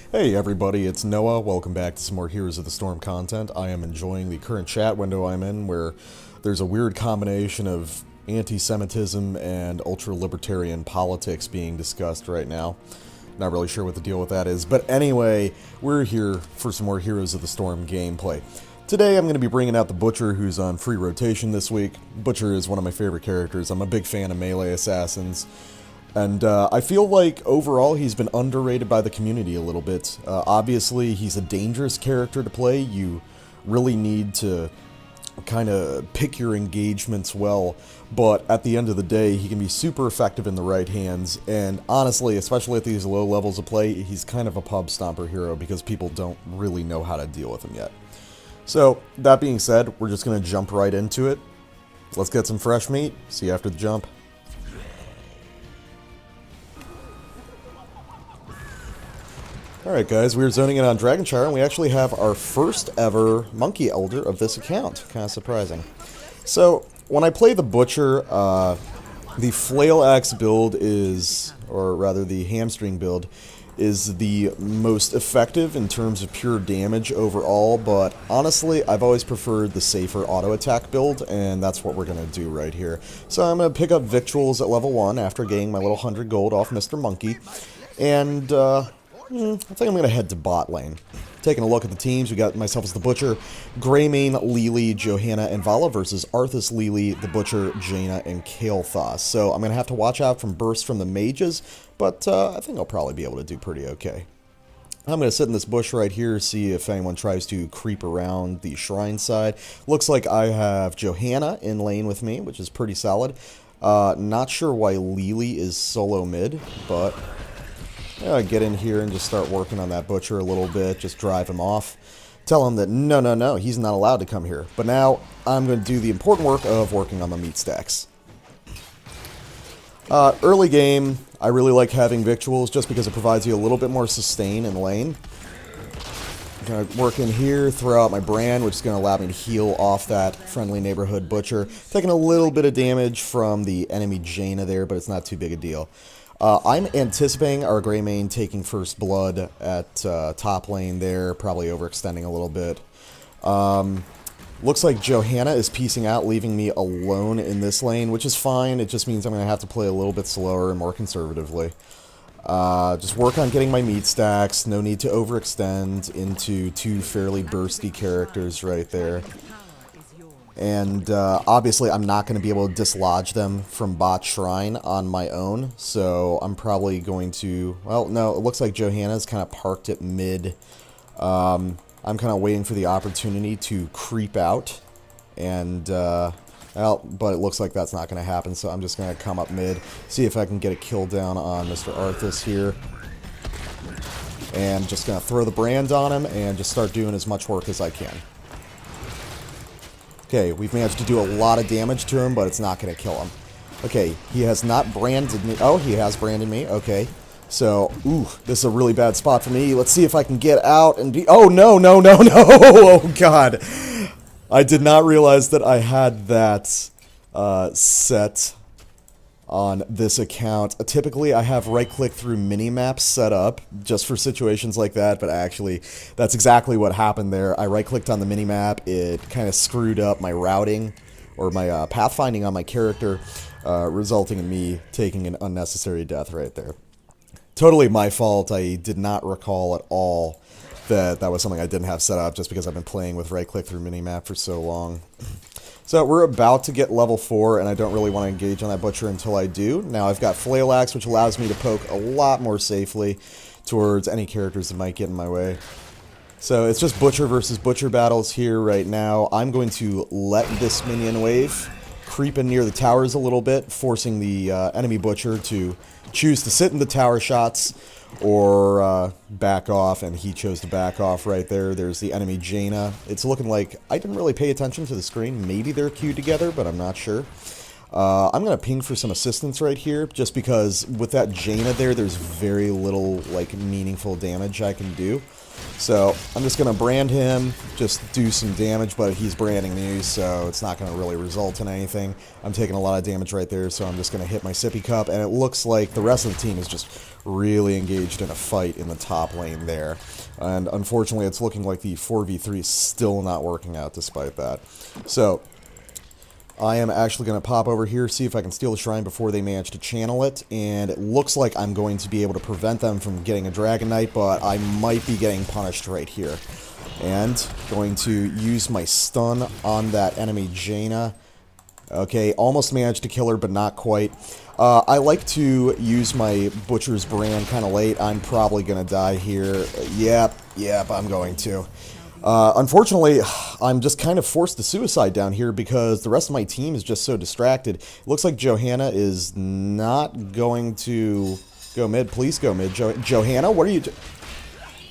Hey everybody, it's Noah. Welcome back to some more Heroes of the Storm content. I am enjoying the current chat window I'm in where there's a weird combination of anti-Semitism and ultra-libertarian politics being discussed right now. Not really sure what the deal with that is, but anyway, we're here for some more Heroes of the Storm gameplay. Today I'm going to be bringing out the Butcher, who's on free rotation this week. Butcher is one of my favorite characters. I'm a big fan of melee assassins. And I feel like overall he's been underrated by the community a little bit. Obviously he's a dangerous character to play. You really need to kind of pick your engagements well, but at the end of the day he can be super effective in the right hands, and honestly, especially at these low levels of play, he's kind of a pub stomper hero because people don't really know how to deal with him yet. So that being said, we're just going to jump right into it. Let's get some fresh meat. See you after the jump. Alright guys, we're zoning in on Shire, and we actually have our first ever Monkey Elder of this account. Kind of surprising. So, when I play the Butcher, the Flail Axe build is, or rather the Hamstring build, is the most effective in terms of pure damage overall, but honestly, I've always preferred the safer auto attack build, and that's what we're going to do right here. So I'm going to pick up Victuals at level 1 after getting my little 100 gold off Mr. Monkey, and I think I'm going to head to bot lane. Taking a look at the teams, we got myself as the Butcher, Greymane, Lili, Johanna, and Vala versus Arthas, Lili, the Butcher, Jaina, and Kael'thas. So I'm going to have to watch out from bursts from the mages, but I think I'll probably be able to do pretty okay. I'm going to sit in this bush right here, see if anyone tries to creep around the shrine side. Looks like I have Johanna in lane with me, which is pretty solid. Not sure why Lili is solo mid, but get in here and just start working on that Butcher a little bit, just drive him off. Tell him that no, he's not allowed to come here. But now I'm going to do the important work of working on the meat stacks. Early game, I really like having Victuals just because it provides you a little bit more sustain in lane. I'm going to work in here, throw out my brand, which is going to allow me to heal off that friendly neighborhood Butcher. Taking a little bit of damage from the enemy Jaina there, but it's not too big a deal. I'm anticipating our Greymane taking first blood at top lane there, probably overextending a little bit. Looks like Johanna is piecing out, leaving me alone in this lane, which is fine. It just means I'm going to have to play a little bit slower and more conservatively. Just work on getting my meat stacks. No need to overextend into two fairly bursty characters right there. And obviously I'm not going to be able to dislodge them from bot shrine on my own, so I'm probably going to, well, no, it looks like Johanna's kind of parked at mid. I'm kind of waiting for the opportunity to creep out, and, well, but it looks like that's not going to happen, so I'm just going to come up mid, see if I can get a kill down on Mr. Arthas here. And just going to throw the brand on him and just start doing as much work as I can. Okay, we've managed to do a lot of damage to him, but it's not going to kill him. Okay, he has not branded me. Oh, he has branded me. Okay. So, ooh, this is a really bad spot for me. Let's see if I can get out and be... Oh, no. Oh, God. I did not realize that I had that set on this account. Typically, I have right-click through mini-maps set up just for situations like that, but actually, that's exactly what happened there. I right-clicked on the mini-map, it kind of screwed up my routing, or my pathfinding on my character, resulting in me taking an unnecessary death right there. Totally my fault. I did not recall at all that that was something I didn't have set up just because I've been playing with right-click through mini-map for so long. So we're about to get level 4, and I don't really want to engage on that Butcher until I do. Now I've got Flail Axe, which allows me to poke a lot more safely towards any characters that might get in my way. So it's just Butcher versus Butcher battles here right now. I'm going to let this minion wave creep in near the towers a little bit, forcing the enemy Butcher to choose to sit in the tower shots or back off, and he chose to back off right there. There's the enemy Jaina. It's looking like I didn't really pay attention to the screen. Maybe they're queued together, but I'm not sure. I'm going to ping for some assistance right here, just because with that Jaina there, there's very little, like, meaningful damage I can do. So I'm just going to brand him, just do some damage, but he's branding me, so it's not going to really result in anything. I'm taking a lot of damage right there, so I'm just going to hit my sippy cup, and it looks like the rest of the team is just really engaged in a fight in the top lane there. And unfortunately, it's looking like the 4v3 is still not working out despite that. So I am actually going to pop over here, see if I can steal the shrine before they manage to channel it, and it looks like I'm going to be able to prevent them from getting a Dragon Knight, but I might be getting punished right here. And going to use my stun on that enemy Jaina. Okay, almost managed to kill her, but not quite. I like to use my Butcher's Brand kind of late. I'm probably going to die here. Yep, I'm going to. Unfortunately, I'm just kind of forced to suicide down here because the rest of my team is just so distracted. It looks like Johanna is not going to go mid. Please go mid. Johanna, what are you doing?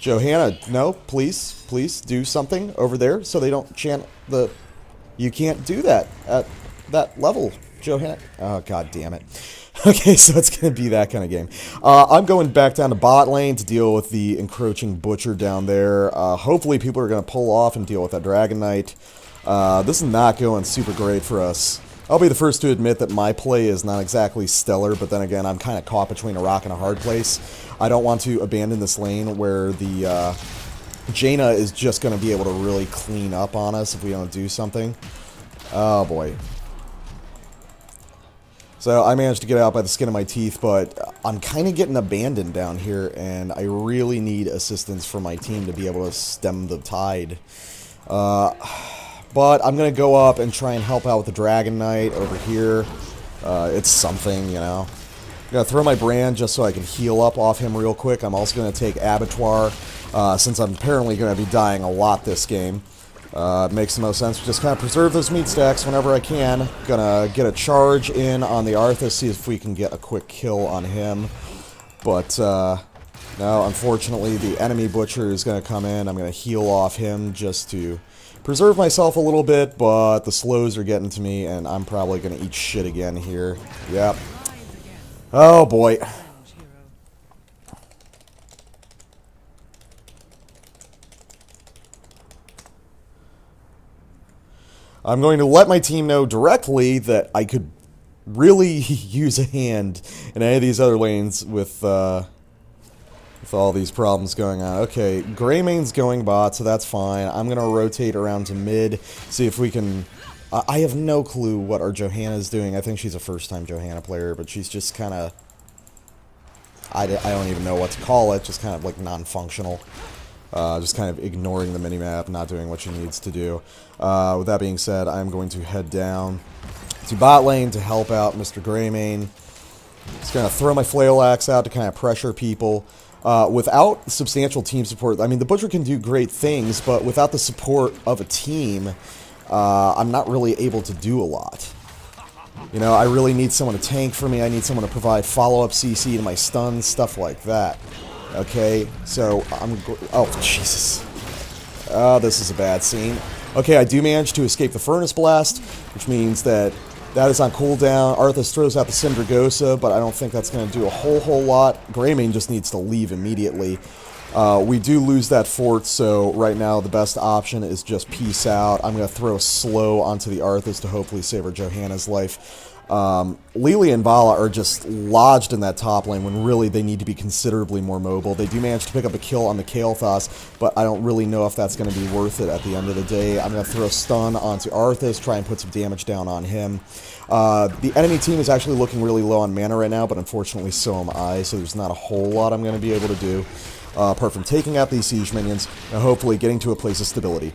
Johanna, no, please do something over there so they don't chant the... You can't do that at that level, Johanna. Oh, god damn it. Okay, so it's going to be that kind of game. I'm going back down to bot lane to deal with the encroaching Butcher down there. Hopefully people are going to pull off and deal with that Dragon Knight. This is not going super great for us. I'll be the first to admit that my play is not exactly stellar, but then again, I'm kind of caught between a rock and a hard place. I don't want to abandon this lane where the Jaina is just going to be able to really clean up on us if we don't do something. Oh boy. So I managed to get out by the skin of my teeth, but I'm kind of getting abandoned down here, and I really need assistance from my team to be able to stem the tide. But I'm going to go up and try and help out with the Dragon Knight over here. It's something, you know. I'm going to throw my brand just so I can heal up off him real quick. I'm also going to take Abattoir, since I'm apparently going to be dying a lot this game. It makes the most sense to just kind of preserve those meat stacks whenever I can. Gonna get a charge in on the Arthas, see if we can get a quick kill on him. But, no, unfortunately, the enemy Butcher is gonna come in. I'm gonna heal off him just to preserve myself a little bit, but the slows are getting to me, and I'm probably gonna eat shit again here. Yep. Oh, boy. I'm going to let my team know directly that I could really use a hand in any of these other lanes with all these problems going on. Okay, Greymane's going bot, so that's fine. I'm going to rotate around to mid, see if we can... I have no clue what our Johanna's doing. I think she's a first-time Johanna player, but she's just kind of... I don't even know what to call it, just kind of like non-functional. Just kind of ignoring the minimap, not doing what she needs to do. With that being said, I'm going to head down to bot lane to help out Mr. Greymane. Just going to throw my flail axe out to kind of pressure people. Without substantial team support, I mean, the Butcher can do great things, but without the support of a team, I'm not really able to do a lot. You know, I really need someone to tank for me. I need someone to provide follow-up CC to my stuns, stuff like that. Okay, so oh, Jesus. Oh, this is a bad scene. Okay, I do manage to escape the Furnace Blast, which means that is on cooldown. Arthas throws out the Syndragosa, but I don't think that's going to do a whole lot. Greymane just needs to leave immediately. We do lose that fort, so right now the best option is just peace out. I'm going to throw a slow onto the Arthas to hopefully save our Johanna's life. Lili and Vala are just lodged in that top lane when really they need to be considerably more mobile. They do manage to pick up a kill on the Kael'thas, but I don't really know if that's going to be worth it at the end of the day. I'm going to throw a stun onto Arthas, try and put some damage down on him. The enemy team is actually looking really low on mana right now, but unfortunately so am I, so there's not a whole lot I'm going to be able to do, apart from taking out these siege minions and hopefully getting to a place of stability.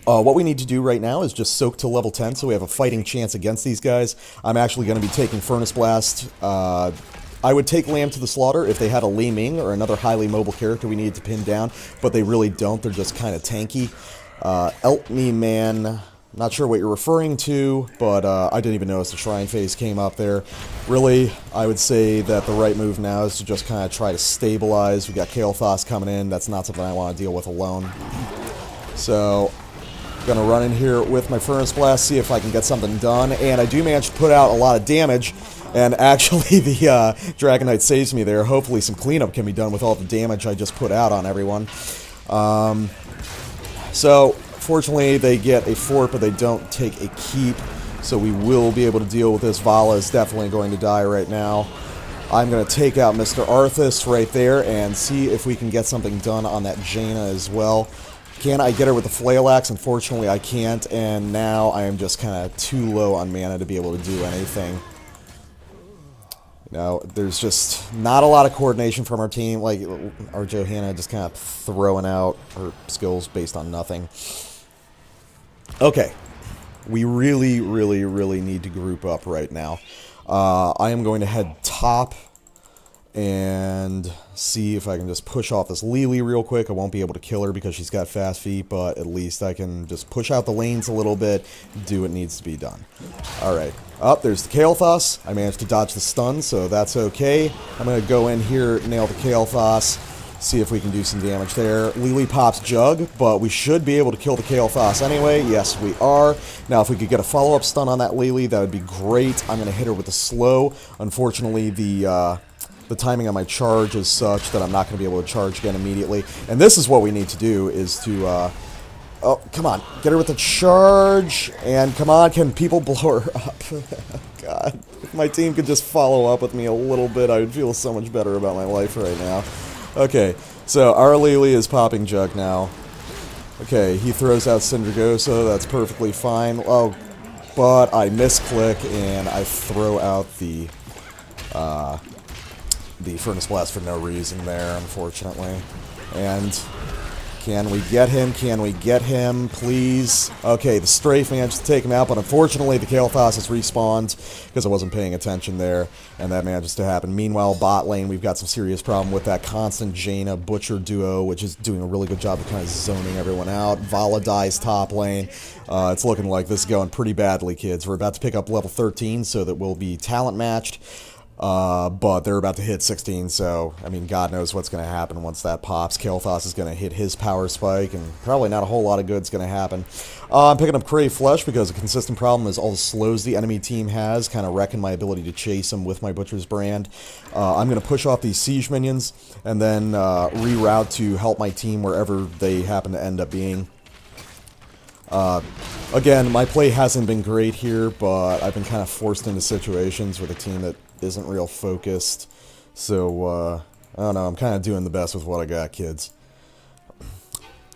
What we need to do right now is just soak to level 10 so we have a fighting chance against these guys. I'm actually going to be taking Furnace Blast. I would take Lamb to the Slaughter if they had a Li Ming or another highly mobile character we needed to pin down, but they really don't. They're just kind of tanky. Help me, man. Not sure what you're referring to, but I didn't even notice the Shrine phase came up there. Really, I would say that the right move now is to just kind of try to stabilize. We got Kael'thas coming in. That's not something I want to deal with alone. So... Gonna run in here with my Furnace Blast, see if I can get something done, and I do manage to put out a lot of damage, and actually the Dragon Knight saves me there. Hopefully some cleanup can be done with all the damage I just put out on everyone. So, fortunately they get a fort, but they don't take a keep, so we will be able to deal with this. Vala is definitely going to die right now. I'm going to take out Mr. Arthas right there and see if we can get something done on that Jaina as well. Can I get her with the Flail Axe? Unfortunately, I can't, and now I am just kind of too low on mana to be able to do anything. You know, there's just not a lot of coordination from our team. Like, our Johanna just kind of throwing out her skills based on nothing. Okay. We really, really, really need to group up right now. I am going to head top and see if I can just push off this Lily real quick. I won't be able to kill her because she's got fast feet, but at least I can just push out the lanes a little bit, do what needs to be done. Alright. There's the Kael'thas. I managed to dodge the stun, so that's okay. I'm going to go in here, nail the Kael'thas, see if we can do some damage there. Lily pops Jug, but we should be able to kill the Kael'thas anyway. Yes, we are. Now, if we could get a follow-up stun on that Lily, that would be great. I'm going to hit her with a slow. Unfortunately, the timing on my charge is such that I'm not going to be able to charge again immediately. And this is what we need to do, is to... oh, come on. Get her with the charge. And come on, can people blow her up? God. If my team could just follow up with me a little bit, I would feel so much better about my life right now. Okay, so our Lily is popping Jug now. Okay, he throws out Syndragosa. That's perfectly fine. Oh, but I misclick and I throw out the Furnace Blast for no reason there, unfortunately. And can we get him? Can we get him, please? Okay, the Strafe managed to take him out, but unfortunately the Kael'thas has respawned because I wasn't paying attention there, and that manages to happen. Meanwhile, bot lane, we've got some serious problem with that constant Jaina Butcher duo, which is doing a really good job of kind of zoning everyone out. Vala dies top lane. It's looking like this is going pretty badly, kids. We're about to pick up level 13 so that we'll be talent matched. But they're about to hit 16, so, I mean, God knows what's going to happen once that pops. Kael'thas is going to hit his power spike, and probably not a whole lot of good's going to happen. I'm picking up Crave Flesh because a consistent problem is all the slows the enemy team has, kind of wrecking my ability to chase them with my Butcher's Brand. I'm going to push off these Siege minions, and then reroute to help my team wherever they happen to end up being. Again, my play hasn't been great here, but I've been kind of forced into situations with a team that isn't real focused, so I don't know, I'm kind of doing the best with what I got, kids.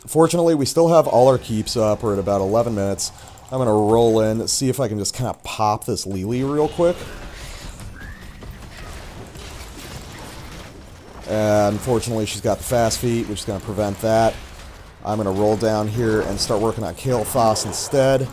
Fortunately, we still have all our keeps up. We're at about 11 minutes. I'm going to roll in, see if I can just kind of pop this Lily real quick. And unfortunately, she's got the fast feet, which is going to prevent that. I'm going to roll down here and start working on Kael'thas instead.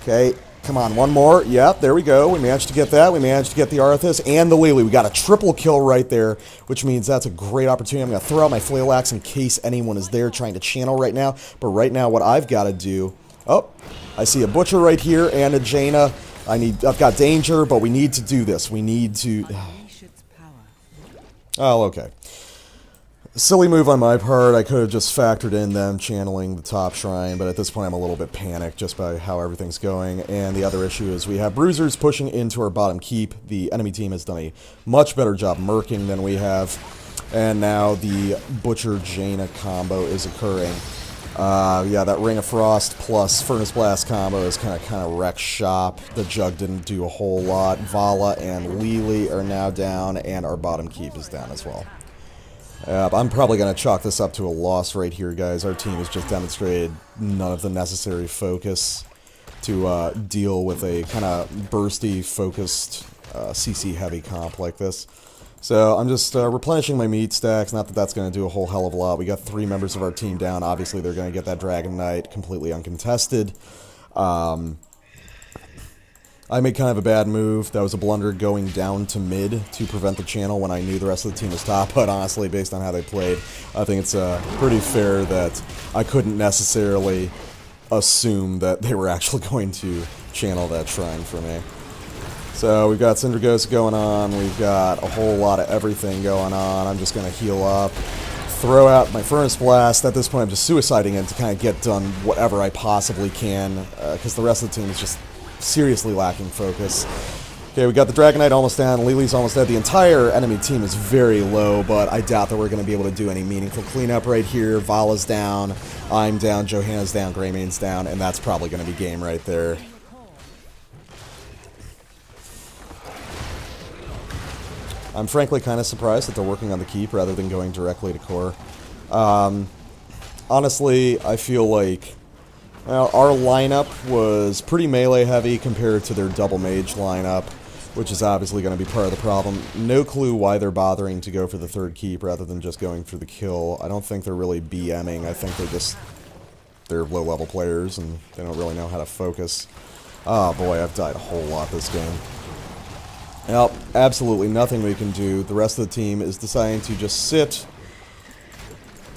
Okay. Come on, one more. Yep, there we go. We managed to get that. We managed to get the Arthas and the Lily. We got a triple kill right there, which means that's a great opportunity. I'm going to throw out my Flail Axe in case anyone is there trying to channel right now. But right now, what I've got to do... Oh, I see a Butcher right here and a Jaina. I've got danger, but we need to do this. We need to... Oh, okay. Silly move on my part. I could have just factored in them channeling the top shrine, but at this point I'm a little bit panicked just by how everything's going. And the other issue is we have bruisers pushing into our bottom keep. The enemy team has done a much better job murking than we have. And now the Butcher Jaina combo is occurring. Yeah, that Ring of Frost plus Furnace Blast combo is kind of wrecked shop. The Jug didn't do a whole lot. Vala and Lily are now down, and our bottom keep is down as well. I'm probably going to chalk this up to a loss right here, guys. Our team has just demonstrated none of the necessary focus to deal with a kind of bursty, focused, CC-heavy comp like this. So I'm just replenishing my meat stacks. Not that that's going to do a whole hell of a lot. We got 3 members of our team down. Obviously, they're going to get that Dragon Knight completely uncontested. I made kind of a bad move. That was a blunder going down to mid to prevent the channel when I knew the rest of the team was top. But honestly, based on how they played, I think it's pretty fair that I couldn't necessarily assume that they were actually going to channel that shrine for me. So we've got Syndragosa going on. We've got a whole lot of everything going on. I'm just going to heal up, throw out my Furnace Blast. At this point, I'm just suiciding it to kind of get done whatever I possibly can, because the rest of the team is just seriously lacking focus. Okay, we got the Dragonite almost down, Lily's almost dead. The entire enemy team is very low, but I doubt that we're going to be able to do any meaningful cleanup right here. Vala's down, I'm down, Johanna's down, Greymane's down, and that's probably going to be game right there. I'm frankly kind of surprised that they're working on the keep rather than going directly to core. Honestly, I feel like our lineup was pretty melee heavy compared to their double mage lineup, which is obviously going to be part of the problem. No clue why they're bothering to go for the third keep rather than just going for the kill. I don't think they're really BMing. I think they're low-level players and they don't really know how to focus. Oh boy, I've died a whole lot this game. Well, absolutely nothing we can do. The rest of the team is deciding to just sit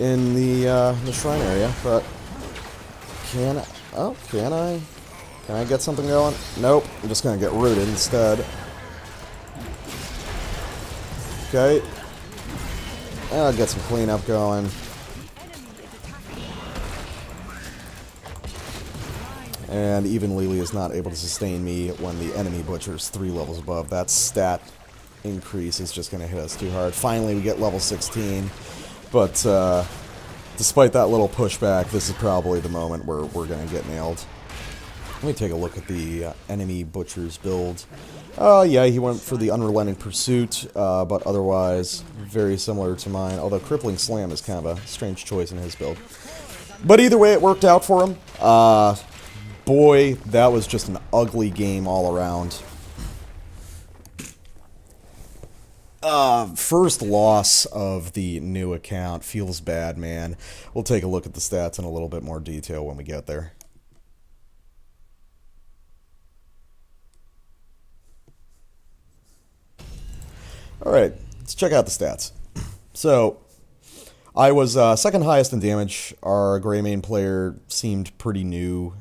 in the shrine area, but can I get something going? Nope, I'm just gonna get rooted instead. Okay. I'll get some cleanup going. And even Lily is not able to sustain me when the enemy butcher's 3 levels above. That stat increase is just going to hit us too hard. Finally, we get level 16. But despite that little pushback, this is probably the moment where we're going to get nailed. Let me take a look at the enemy butcher's build. Yeah, he went for the Unrelenting Pursuit, but otherwise very similar to mine. Although Crippling Slam is kind of a strange choice in his build. But either way, it worked out for him. Boy, that was just an ugly game all around. First loss of the new account. Feels bad, man. We'll take a look at the stats in a little bit more detail when we get there. Alright, let's check out the stats. So, I was second highest in damage. Our Greymane player seemed pretty new.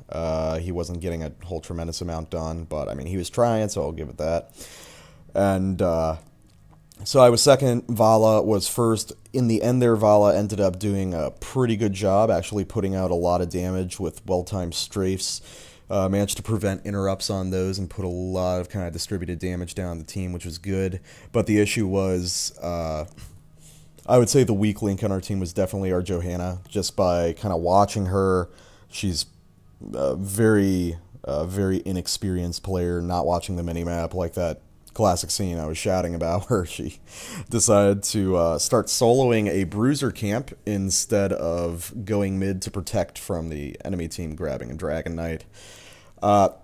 He wasn't getting a whole tremendous amount done, but I mean, he was trying, so I'll give it that. And so I was second. Vala was first. In the end there, Vala ended up doing a pretty good job, actually putting out a lot of damage with well-timed strafes. Managed to prevent interrupts on those and put a lot of kind of distributed damage down the team, which was good. But the issue was, I would say the weak link on our team was definitely our Johanna. Just by kind of watching her, she's a very inexperienced player, not watching the minimap, like that classic scene I was shouting about where she decided to start soloing a bruiser camp instead of going mid to protect from the enemy team grabbing a Dragon Knight.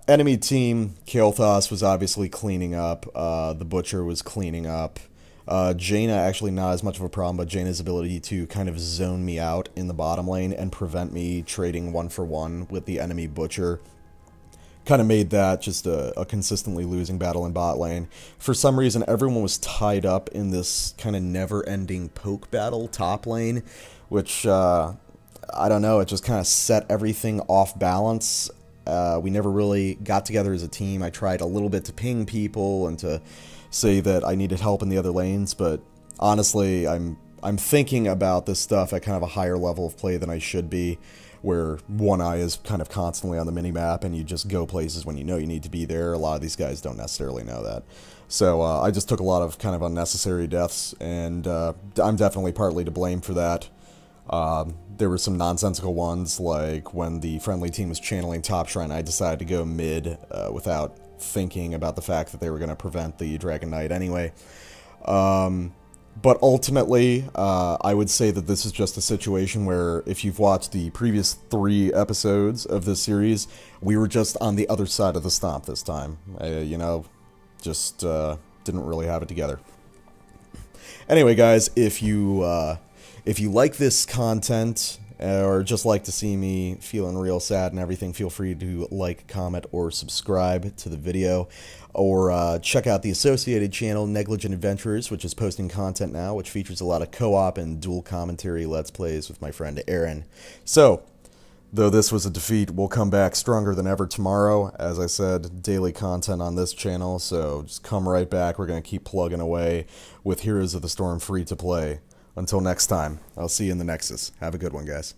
Enemy team, Kael'thas was obviously cleaning up, the Butcher was cleaning up. Jaina, actually not as much of a problem, but Jaina's ability to kind of zone me out in the bottom lane and prevent me trading 1-for-1 with the enemy Butcher kind of made that just a consistently losing battle in bot lane. For some reason, everyone was tied up in this kind of never-ending poke battle top lane, which, I don't know, it just kind of set everything off balance. We never really got together as a team. I tried a little bit to ping people and to say that I needed help in the other lanes, but honestly, I'm thinking about this stuff at kind of a higher level of play than I should be, where one eye is kind of constantly on the minimap and you just go places when you know you need to be there. A lot of these guys don't necessarily know that. So I just took a lot of kind of unnecessary deaths, and I'm definitely partly to blame for that. There were some nonsensical ones, like when the friendly team was channeling top shrine, I decided to go mid without thinking about the fact that they were going to prevent the Dragon Knight anyway. But ultimately, I would say that this is just a situation where, if you've watched the previous 3 episodes of this series, we were just on the other side of the stomp this time. You know, just didn't really have it together. Anyway, guys, if you like this content, or just like to see me feeling real sad and everything, feel free to like, comment, or subscribe to the video. Or check out the associated channel, Negligent Adventurers, which is posting content now, which features a lot of co-op and dual commentary Let's Plays with my friend Aaron. So, though this was a defeat, we'll come back stronger than ever tomorrow. As I said, daily content on this channel, so just come right back. We're going to keep plugging away with Heroes of the Storm free to play. Until next time, I'll see you in the Nexus. Have a good one, guys.